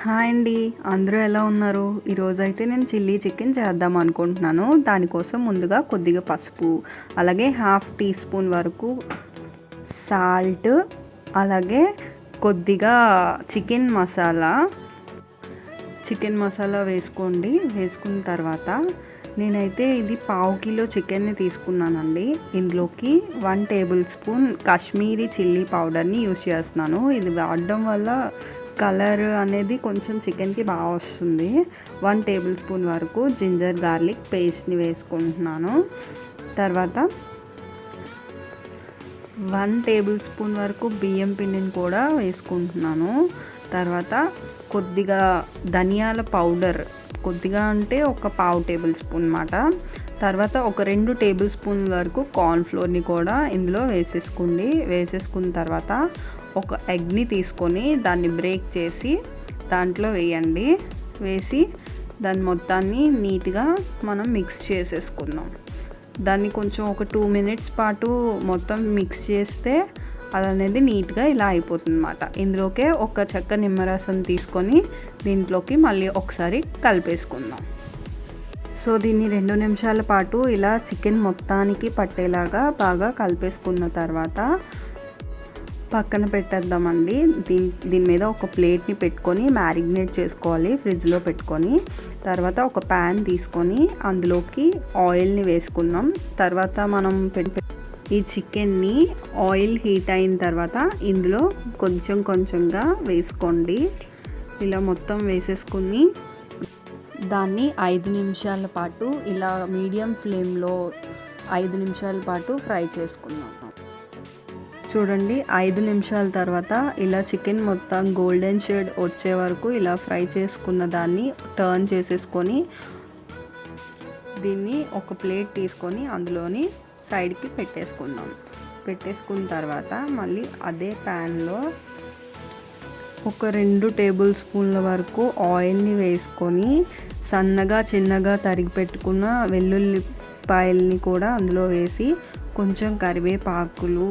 Hi అండి. అందరూ ఎలా ఉన్నారు? ఈరోజైతే నేను చిల్లీ చికెన్ చేద్దాం అనుకుంటున్నాను. దానికోసం ముందుగా కొద్దిగా పసుపు, అలాగే హాఫ్ టీ స్పూన్ వరకు సాల్ట్, అలాగే కొద్దిగా చికెన్ మసాలా వేసుకోండి. వేసుకున్న తర్వాత నేనైతే ఇది పావు కిలో చికెన్ని తీసుకున్నానండి. ఇందులోకి 1 టేబుల్ స్పూన్ కాశ్మీరీ చిల్లీ పౌడర్ని యూస్ చేస్తున్నాను. ఇది వాడడం వల్ల కలర్ అనేది కొంచెం చికెన్కి బాగా వస్తుంది. 1 టేబుల్ స్పూన్ వరకు జింజర్ గార్లిక్ పేస్ట్ని వేసుకుంటున్నాను. తర్వాత 1 టేబుల్ స్పూన్ వరకు బియ్యం పిండిని కూడా వేసుకుంటున్నాను. తర్వాత కొద్దిగా ధనియాల పౌడర్, కొద్దిగా అంటే ఒక పావు టేబుల్ స్పూన్ అన్నమాట. తర్వాత ఒక 2 టేబుల్ స్పూన్ వరకు కార్న్ఫ్లోర్ని కూడా ఇందులో వేసేసుకోండి. వేసేసుకున్న తర్వాత ఒక ఎగ్ని తీసుకొని దాన్ని బ్రేక్ చేసి దాంట్లో వేయండి. వేసి దాన్ని మొత్తాన్ని నీట్గా మనం మిక్స్ చేసేసుకుందాం. దాన్ని కొంచెం ఒక 2 మినిట్స్ పాటు మొత్తం మిక్స్ చేస్తే అది అనేది నీట్గా ఇలా అయిపోతుంది అన్నమాట. ఇందులోకే ఒక చెక్క నిమ్మరసం తీసుకొని దీంట్లోకి మళ్ళీ ఒకసారి కలిపేసుకుందాం. సో దీన్ని 2 నిమిషాల పాటు ఇలా చికెన్ మొత్తానికి పట్టేలాగా బాగా కలిపేసుకున్న తర్వాత పక్కన పెట్టేద్దామండి. దీని మీద ఒక ప్లేట్ని పెట్టుకొని మ్యారినేట్ చేసుకోవాలి ఫ్రిడ్జ్లో పెట్టుకొని. తర్వాత ఒక ప్యాన్ తీసుకొని అందులోకి ఆయిల్ని వేసుకుందాం. తర్వాత మనం ఈ చికెన్ని ఆయిల్ హీట్ అయిన తర్వాత ఇందులో కొంచెం కొంచెంగా వేసుకోండి. ఇలా మొత్తం వేసేసుకుని దాన్ని 5 నిమిషాల పాటు ఇలా మీడియం ఫ్లేమ్లో 5 నిమిషాల పాటు ఫ్రై చేసుకుందాం. చూడండి, 5 నిమిషాల తర్వాత ఇలా చికెన్ మొత్తం గోల్డెన్ షేడ్ వచ్చే వరకు ఇలా ఫ్రై చేసుకున్న దాన్ని టర్న్ చేసేసుకొని దీన్ని ఒక ప్లేట్ తీసుకొని అందులోని సైడ్కి పెట్టేసుకుందాం. పెట్టేసుకున్న తర్వాత మళ్ళీ అదే ప్యాన్లో ఒక 2 టేబుల్ స్పూన్ల వరకు ఆయిల్ని వేసుకొని సన్నగా చిన్నగా తరిగి పెట్టుకున్న వెల్లుల్లిపాయల్ని కూడా అందులో వేసి కొంచెం కరివేపాకులు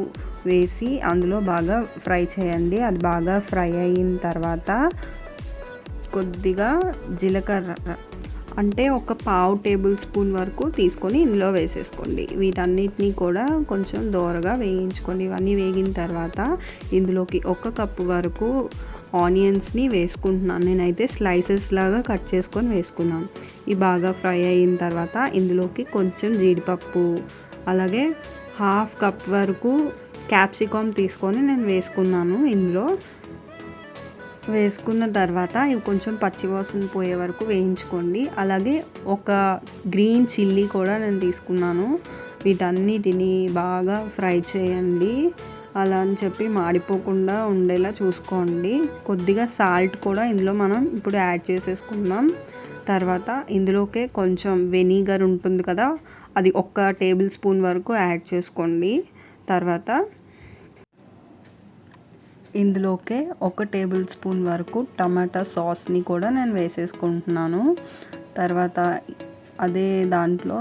వేసి అందులో బాగా ఫ్రై చేయండి. అది బాగా ఫ్రై అయిన తర్వాత కొద్దిగా జీలకర్ర అంటే ఒక పావు టేబుల్ స్పూన్ వరకు తీసుకొని ఇందులో వేసేసుకోండి. వీటన్నిటినీ కూడా కొంచెం దోరగా వేయించుకోండి. ఇవన్నీ వేగిన తర్వాత ఇందులోకి 1 కప్పు వరకు ఆనియన్స్ని వేసుకుంటున్నాను. నేనైతే స్లైసెస్ లాగా కట్ చేసుకొని వేసుకున్నాను. ఇవి బాగా ఫ్రై అయిన తర్వాత ఇందులోకి కొంచెం జీడిపప్పు, అలాగే హాఫ్ కప్ వరకు క్యాప్సికమ్ తీసుకొని నేను వేసుకున్నాను. ఇందులో వేసుకున్న తర్వాత ఇవి కొంచెం పచ్చివాసన పోయే వరకు వేయించుకోండి. అలాగే ఒక గ్రీన్ చిల్లీ కూడా నేను తీసుకున్నాను. వీటన్నిటిని బాగా ఫ్రై చేయండి. అలా అని చెప్పి మాడిపోకుండా ఉండేలా చూసుకోండి. కొద్దిగా సాల్ట్ కూడా ఇందులో మనం ఇప్పుడు యాడ్ చేసేసుకుందాం. తర్వాత ఇందులోకే కొంచెం వెనిగర్ ఉంటుంది కదా, అది 1 టేబుల్ స్పూన్ వరకు యాడ్ చేసుకోండి. తర్వాత ఇందులోకే 1 టేబుల్ స్పూన్ వరకు టమాటా సాస్ని కూడా నేను వేసేసుకుంటున్నాను. తర్వాత అదే దాంట్లో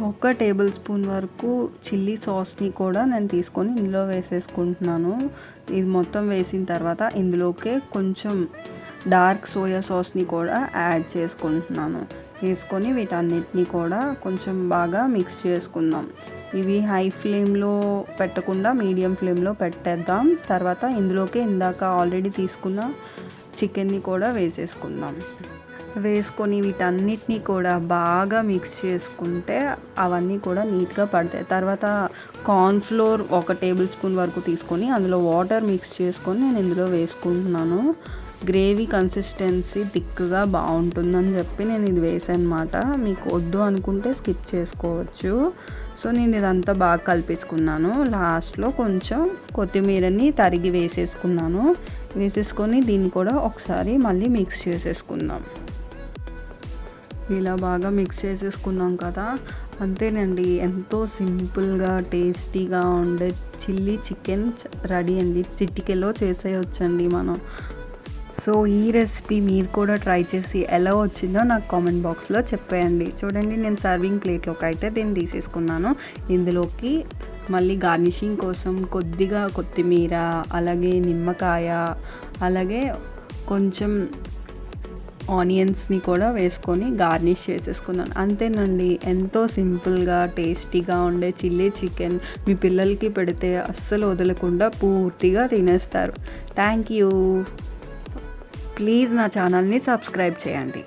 1 టేబుల్ స్పూన్ వరకు చిల్లీ సాస్ని కూడా నేను తీసుకొని ఇందులో వేసేసుకుంటున్నాను. ఇది మొత్తం వేసిన తర్వాత ఇందులోకే కొంచెం డార్క్ సోయా సాస్ని కూడా యాడ్ చేసుకుంటున్నాను. వేసుకొని వీటన్నిటిని కూడా కొంచెం బాగా మిక్స్ చేసుకుందాం. ఇవి హై ఫ్లేమ్లో పెట్టకుండా మీడియం ఫ్లేమ్లో పెట్టేద్దాం. తర్వాత ఇందులోకి ఇందాక ఆల్రెడీ తీసుకున్న చికెన్ని కూడా వేసేసుకుందాం. వేసుకొని వీటన్నిటిని కూడా బాగా మిక్స్ చేసుకుంటే అవన్నీ కూడా నీట్గా పడతాయి. తర్వాత కార్న్ఫ్లోర్ 1 టేబుల్ స్పూన్ వరకు తీసుకొని అందులో వాటర్ మిక్స్ చేసుకొని నేను ఇందులో వేసుకుంటున్నాను. గ్రేవీ కన్సిస్టెన్సీ థిక్గా బాగుంటుందని చెప్పి నేను ఇది వేసాను అన్నమాట. మీకు వద్దు అనుకుంటే స్కిప్ చేసుకోవచ్చు. సో నేను ఇదంతా బాగా కలిపేసుకున్నాను. లాస్ట్లో కొంచెం కొత్తిమీరని తరిగి వేసేసుకున్నాను. వేసేసుకొని దీన్ని కూడా ఒకసారి మళ్ళీ మిక్స్ చేసేసుకుందాం. ఇలా బాగా మిక్స్ చేసేసుకున్నాం కదా, అంతేనండి. ఎంతో సింపుల్గా టేస్టీగా ఉండే చిల్లీ చికెన్ రెడీ అండి. చిటికెలో చేసేయొచ్చండి మనం. సో ఈ రెసిపీ మీరు కూడా ట్రై చేసి ఎలా వచ్చిందో నాకు కామెంట్ బాక్స్లో చెప్పేయండి. చూడండి, నేను సర్వింగ్ ప్లేట్లోకి అయితే దీన్ని తీసేసుకున్నాను. ఇందులోకి మళ్ళీ గార్నిషింగ్ కోసం కొద్దిగా కొత్తిమీర, అలాగే నిమ్మకాయ, అలాగే కొంచెం ఆనియన్స్ని కూడా వేసుకొని గార్నిష్ చేసేసుకున్నాను. అంతేనండి, ఎంతో సింపుల్గా టేస్టీగా ఉండే చిల్లీ చికెన్ మీ పిల్లలకి పెడితే అస్సలు వదలకుండా పూర్తిగా తినేస్తారు. Thank you. ప్లీజ్ నా ఛానల్ని సబ్స్క్రైబ్ చేయండి.